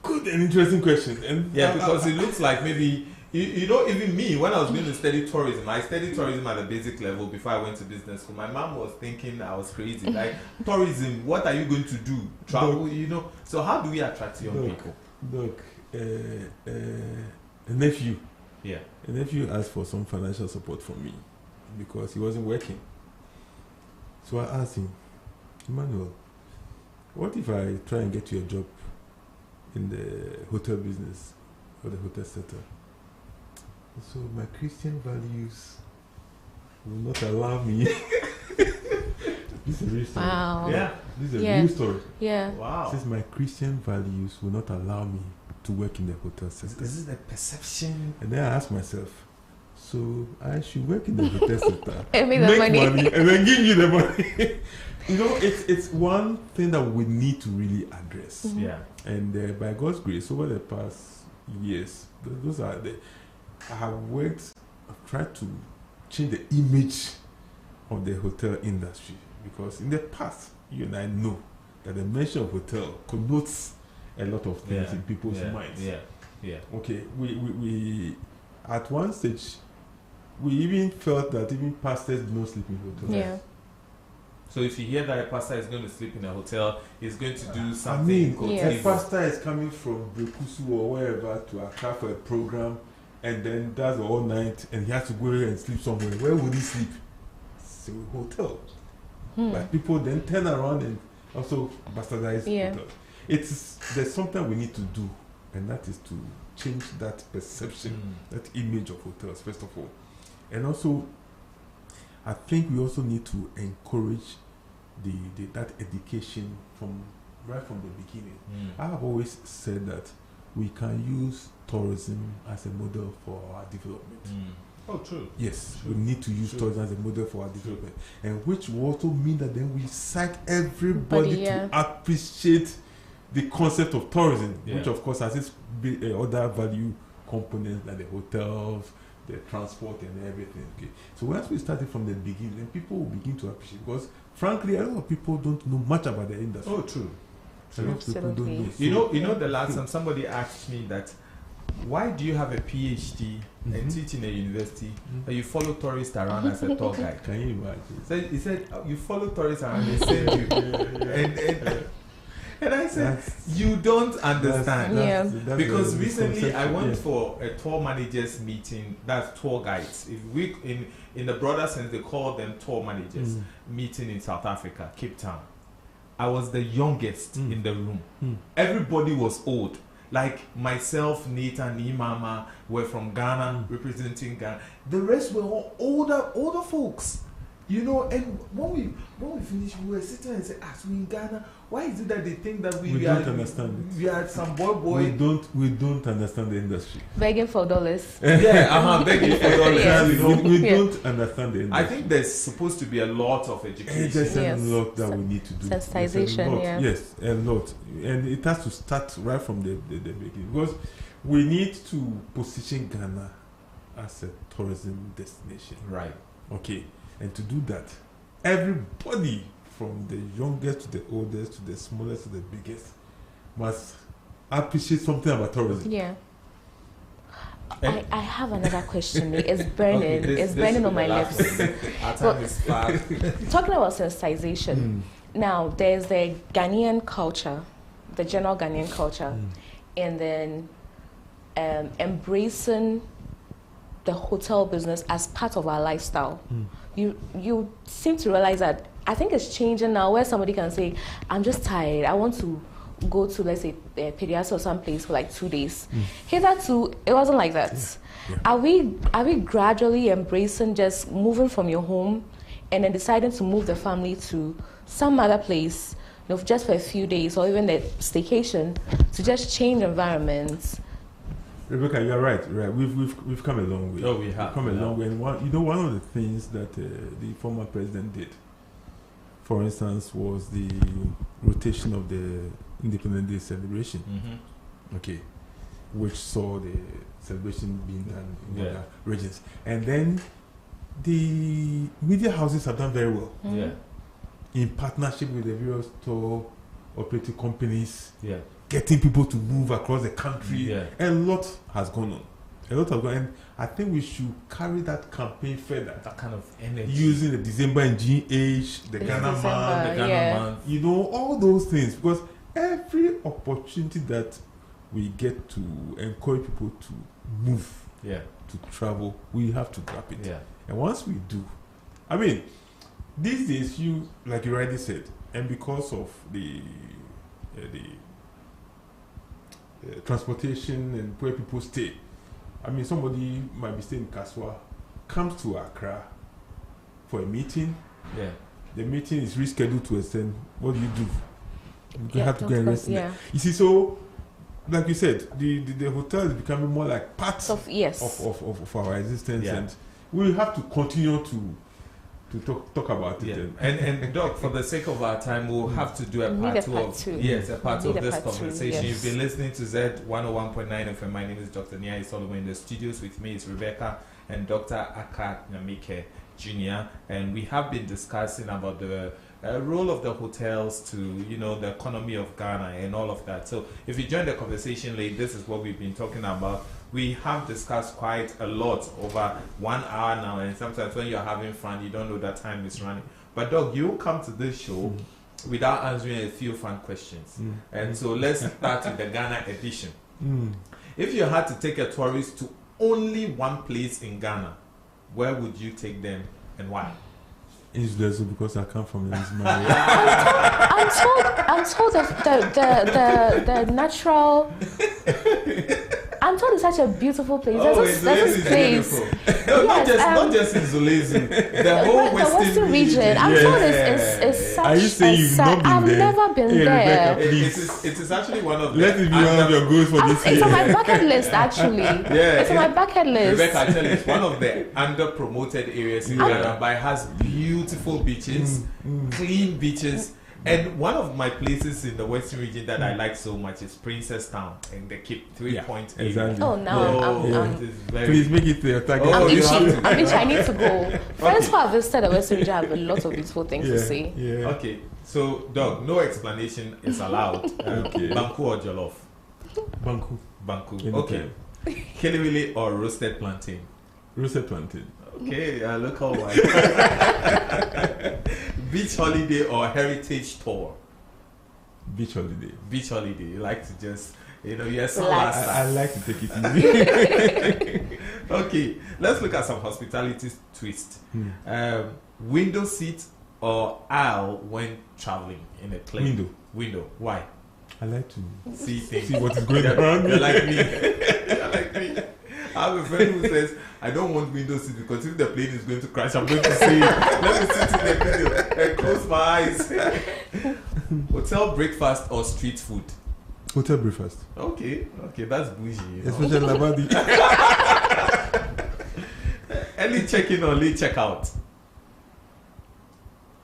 Good and interesting question. And Yeah, because it looks like maybe You know, even me, when I was going to study tourism, I studied tourism at a basic level before I went to business school. My mom was thinking I was crazy. Like, tourism, what are you going to do? Travel, you know? So how do we attract young people? Look, a nephew. Yeah. A nephew asked for some financial support from me because he wasn't working. So I asked him, Emmanuel, what if I try and get you a job in the hotel business or the hotel sector? So my Christian values will not allow me. This is a real story. Wow. Yeah. This is a real story. Yeah. Wow. Since my Christian values will not allow me to work in the hotel sector. This is a perception. And then I asked myself, so I should work in the hotel sector, And make the money. and then give you the money. You know, it's one thing that we need to really address. Mhm. Yeah. And by God's grace, over the past years, those are the. I have worked. I've tried to change the image of the hotel industry because in the past, you and I know that the mention of hotel connotes a lot of things in people's minds. Yeah. Yeah. Okay, we at one stage, we even felt that even pastors do not sleep in hotels. Yeah. So if you hear that a pastor is going to sleep in a hotel, he's going to do I something. mean, Yeah. a pastor is coming from Brekusu or wherever to Accra for a program, and then does all night, and he has to go there and sleep somewhere. Where would he sleep? So hotel. But people then turn around and also bastardize Yeah. hotels. There's something we need to do, and that is to change that perception, that image of hotels, first of all. And also, I think we also need to encourage that education right from the beginning. I have always said that we can use tourism as a model for our development. Oh, true. Yes, True. we need to use True. tourism as a model for our development, and which will also mean that then we cite everybody to appreciate the concept of tourism, which of course has its other value components like the hotels, the transport, and everything. Okay, so once we started from the beginning, then people will begin to appreciate, because frankly, a lot of people don't know much about the industry. Oh, true. A lot of people don't Absolutely. know. You know, the last time somebody asked me that, why do you have a PhD and teach in a university and you follow tourists around as a tour guide? Can you imagine? So he said, you follow tourists around, they send you. And I said, you don't understand. That's Because the recently I misconception, went for a tour managers meeting, that's tour guides. If we in the broader sense, they call them tour managers meeting in South Africa, Cape Town. I was the youngest in the room. Everybody was old. Like myself, Nathan, Nimama were from Ghana, representing Ghana. The rest were all older folks. You know, and when we finished, we were sitting and said, we in Ghana, why is it that they think that we don't understand it? We are some boy. We don't understand the industry. Begging for dollars. Begging for dollars. Yes. You know? We don't understand the industry. I think there's supposed to be a lot of education. There's a Yes. lot that we need to do. Sensitization, There's a lot. yeah. Yes, a lot. And it has to start right from the beginning. Because we need to position Ghana as a tourism destination. Right. Okay. And to do that, everybody from the youngest to the oldest to the smallest to the biggest must appreciate something about tourism. Yeah. And- I have another question. It's burning. Okay, it's burning on my last lips. one. Our time is fast. Talking about sensitization, now there's the Ghanaian culture, the general Ghanaian culture, and then embracing the hotel business as part of our lifestyle. You seem to realize that I think it's changing now, where somebody can say, I'm just tired, I want to go to, let's say, Pediasa or someplace for like 2 days. Hitherto, it wasn't like that. Yeah. Are we gradually embracing just moving from your home and then deciding to move the family to some other place, just for a few days, or even the staycation, to just change environments? Rebecca, you're right. We've come a long way. Oh, we have. We've come a long way. And one of the things that the former president did, for instance, was the rotation of the Independence Day celebration. Okay, which saw the celebration being done in other regions, and then the media houses have done very well in partnership with the various tour operating companies. Getting people to move across the country, a lot has gone on. A lot of, and I think we should carry that campaign further. That kind of energy. Using the December and GH, the Ghana Man, the Ghana Man. you know, all those things. Because every opportunity that we get to encourage people to move, to travel, we have to grab it. Yeah. And once we do, I mean, these days, like you already said, and because of the transportation and where people stay, I mean, somebody might be staying in Kaswa, comes to Accra for a meeting. Yeah. The meeting is rescheduled to extend. What do? You have to go and rest. Yeah. You see, so like you said, the hotel is becoming more like part of our existence, and we have to continue to talk about it. And Doc, for the sake of our time, we'll have to do a part two of this conversation. You've been listening to Zed 101.9 FM. My name is Dr. Nyai Solomon. In the studios with me is Rebecca and Dr. Aka Nyamike Jr. And we have been discussing about the role of the hotels to, the economy of Ghana and all of that. So if you join the conversation late, this is what we've been talking about. We have discussed quite a lot over 1 hour now, and sometimes when you're having fun, you don't know that time is running. But Doc, you come to this show without answering a few fun questions. And so let's start with the Ghana edition. If you had to take a tourist to only one place in Ghana, where would you take them and why? It's just because I come from the I'm told the natural. I'm told it's such a beautiful place. There's this place. No, not just in Zulezi, the whole Western region. I'm told it's such. Are you saying you've not been I've there? never been there. Rebecca, it is actually one of Let it be one of your goals for this year. It's on my bucket list, actually. It's on my bucket list. Rebecca, I tell you, it's one of the under-promoted areas in Ghana, but it has beautiful beaches, clean beaches. And one of my places in the Western region that I like so much is Princess Town and the Cape 3 Point area. Exactly. Oh, now please make it your target. I'm itchy. I need to go. Friends who have visited the Western region have a lot of beautiful things to say. Yeah. Okay, so Doug, no explanation is allowed. Banku or jollof? Banku. Okay. Kelewele or roasted plantain? Roasted plantain. Okay, local wine. Beach holiday or heritage tour? Beach holiday. Beach holiday. You like to just, yes. I like to take it easy. Okay, let's look at some hospitality twist. Window seat or aisle when traveling in a plane? Window. Why? I like to see things. See what is going around me. You're like me. I have a friend who says, I don't want window seat because if the plane is going to crash, I'm going to say, let me sit in the window and close my eyes. Hotel breakfast or street food? Hotel breakfast. Okay, that's bougie. Especially Labadi. Early check-in or late check-out?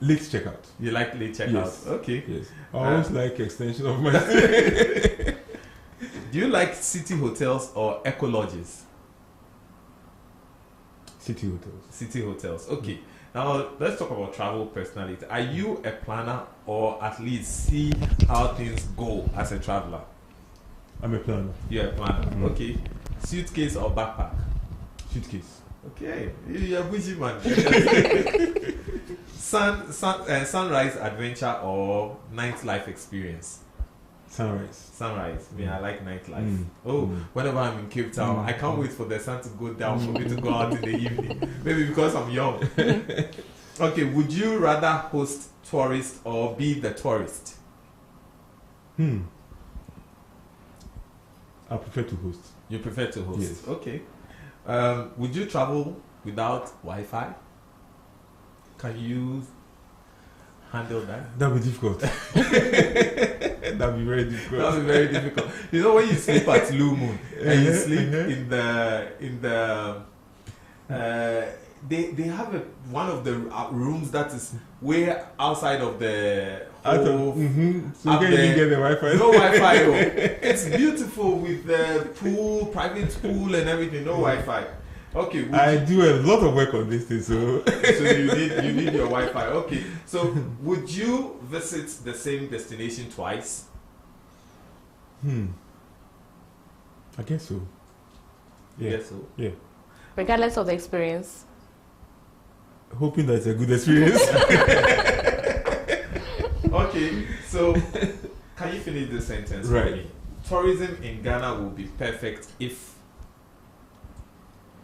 Late check-out. You like late check-out? Yes. Okay. Yes. I always like extension of my Do you like city hotels or eco lodges? City hotels. City hotels. Okay. Now let's talk about travel personality. Are you a planner or at least see how things go as a traveler? I'm a planner. You're a planner. Okay. Suitcase or backpack? Suitcase. Okay. You're a bougie man. Sunrise adventure or nightlife experience? Sunrise. I like nightlife. Whenever I'm in Cape Town, I can't wait for the sun to go down for me to go out in the evening. Maybe because I'm young. Okay, would you rather host tourists or be the tourist? I prefer to host. You prefer to host? Yes. Okay. Would you travel without Wi-Fi? Can you handle that? That would be difficult. That would be very difficult. That would be very difficult. You know when you sleep at Blue Moon and you sleep in the they have one of the rooms that is way outside of the whole. So you can't even get the Wi-Fi. No Wi-Fi. It's beautiful with the pool, private pool and everything. No Wi-Fi. Okay. I do a lot of work on this thing, so you need your Wi-Fi. Okay. So would you visit the same destination twice? I guess so. Yeah. Yes, so. Yeah. Regardless of the experience. Hoping that it's a good experience. Okay, so can you finish the sentence for Right. me? Tourism in Ghana will be perfect if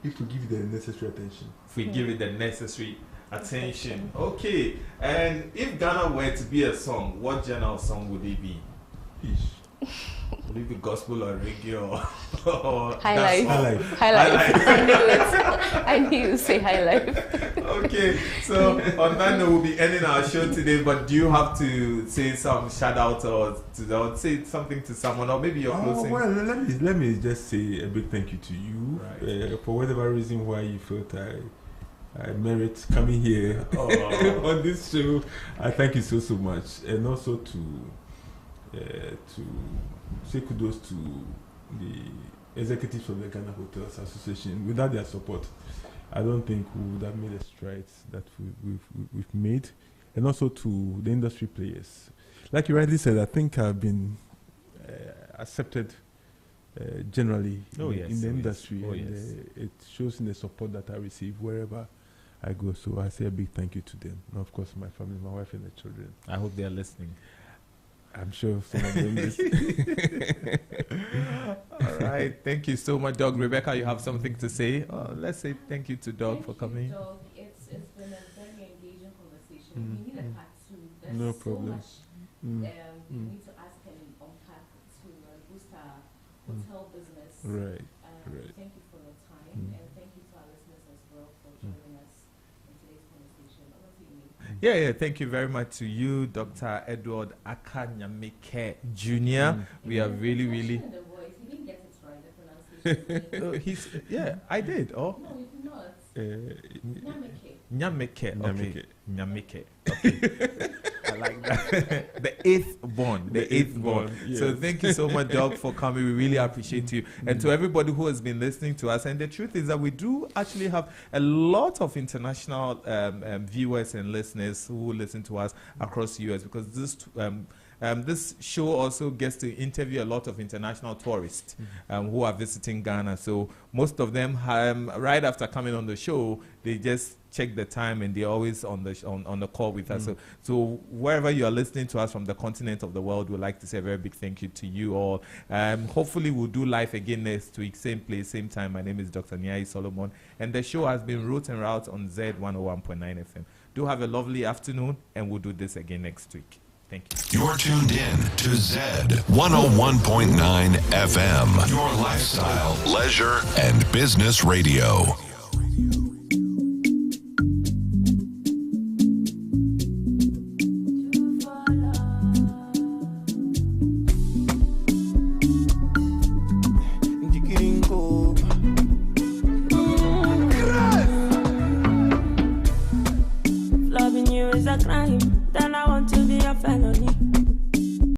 we give it the necessary attention. we give it the necessary attention. Okay, and if Ghana were to be a song, what genre of song would it be? Ish. Would it be gospel or reggae or High dance life. song? High life. I knew it. I knew you say high life. Okay, so on that note, we'll be ending our show today. But do you have to say some shout out or say something to someone, or maybe you're closing? Well, let me just say a big thank you to you for whatever reason why you felt I merit coming here on this show. I thank you so much, and also to say kudos to the executives of the Ghana Hotels Association. Without their support, I don't think we would have made the strides that we've made, and also to the industry players. Like you rightly said, I think I've been accepted generally in the industry. It shows in the support that I receive wherever I go. So I say a big thank you to them, and of course my family, my wife and the children. I hope they are listening. I'm sure some of them listen. All right. Thank you so much, Doug. Rebecca, you have something to say? Let's say thank you to Doug for coming. Doug. It's been a very engaging conversation. We need a part two. There's No so problem. much we need to ask and unpack to boost our hotel business. Right. Thank you for your time, and thank you to our listeners as well for joining us in today's conversation. Over to you, Nick. Yeah. Thank you very much to you, Dr. Edward Akanyamike Jr. We are really. In the voice, he didn't get it right, the pronunciation. I did. Oh, No, you did not. Nyamike. Nyamike. Okay. Nyamike. Okay. I like that. The eighth born. Yes. So thank you so much, Doug, for coming. We really appreciate you. And to everybody who has been listening to us. And the truth is that we do actually have a lot of international viewers and listeners who listen to us across the US, because this show also gets to interview a lot of international tourists who are visiting Ghana. So most of them, right after coming on the show, they just check the time and they're always on the call with us. So wherever you are listening to us from the continent of the world, we'd like to say a very big thank you to you all. Hopefully we'll do live again next week, same place, same time. My name is Dr. Nyai Solomon, and the show has been Routes on Zed 101.9 FM. Do have a lovely afternoon, and we'll do this again next week. Thank you. You're tuned in to Zed 101.9 FM, your lifestyle, leisure, and business radio.